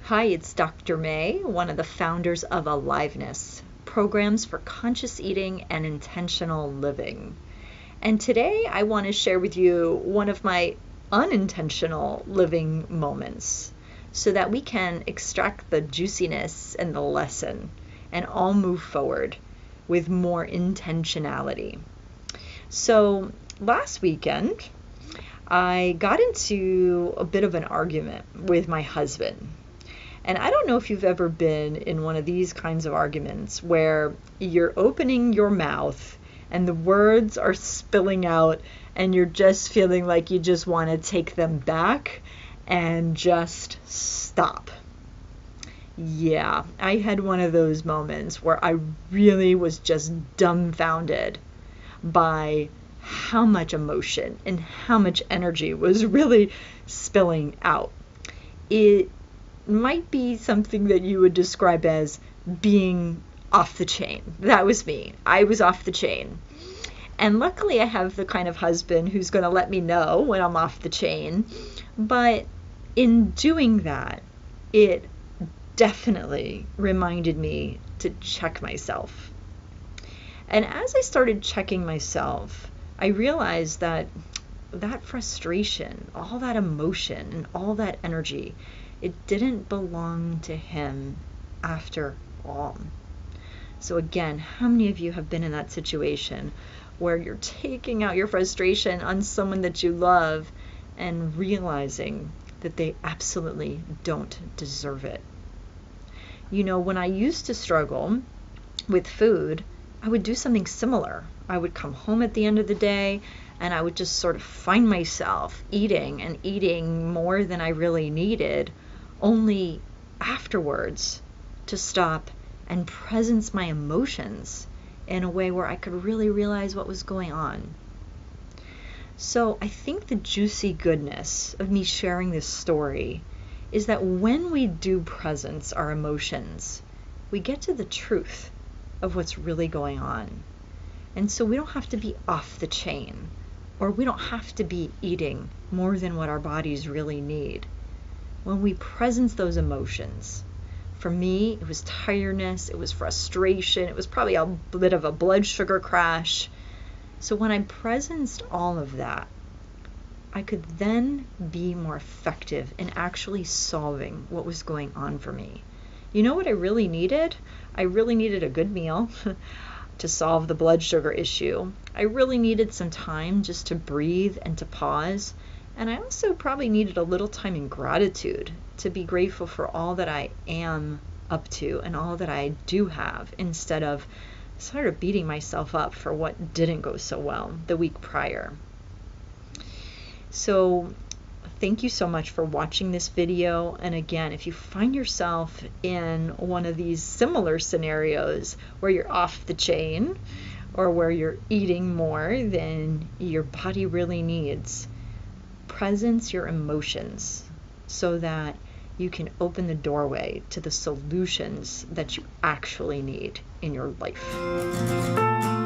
Hi, it's Dr. May, one of the founders of Aliveness, programs for conscious eating and intentional living. And today I want to share with you one of my unintentional living moments so that we can extract the juiciness and the lesson and all move forward with more intentionality. So last weekend, I got into a bit of an argument with my husband. And I don't know if you've ever been in one of these kinds of arguments where you're opening your mouth and the words are spilling out and you're just feeling like you just want to take them back and just stop. Yeah, I had one of those moments where I really was just dumbfounded by how much emotion and how much energy was really spilling out. It might be something that you would describe as being off the chain. That was me. I was off the chain. And luckily I have the kind of husband who's going to let me know when I'm off the chain. But in doing that, it definitely reminded me to check myself. And as I started checking myself, I realized that frustration, all that emotion and all that energy, it didn't belong to him after all. So again, how many of you have been in that situation where you're taking out your frustration on someone that you love and realizing that they absolutely don't deserve it? You know, when I used to struggle with food, I would do something similar. I would come home at the end of the day and I would just sort of find myself eating more than I really needed, only afterwards to stop and presence my emotions in a way where I could really realize what was going on. So I think the juicy goodness of me sharing this story is that when we do presence our emotions, we get to the truth of what's really going on. And so we don't have to be off the chain, or we don't have to be eating more than what our bodies really need. When we presence those emotions, for me, it was tiredness, it was frustration, it was probably a bit of a blood sugar crash. So when I presenced all of that, I could then be more effective in actually solving what was going on for me. You know what I really needed? I really needed a good meal to solve the blood sugar issue. I really needed some time just to breathe and to pause. And I also probably needed a little time in gratitude to be grateful for all that I am up to and all that I do have, instead of sort of beating myself up for what didn't go so well the week prior. So thank you so much for watching this video. And again, if you find yourself in one of these similar scenarios where you're off the chain or where you're eating more than your body really needs, presence your emotions so that you can open the doorway to the solutions that you actually need in your life.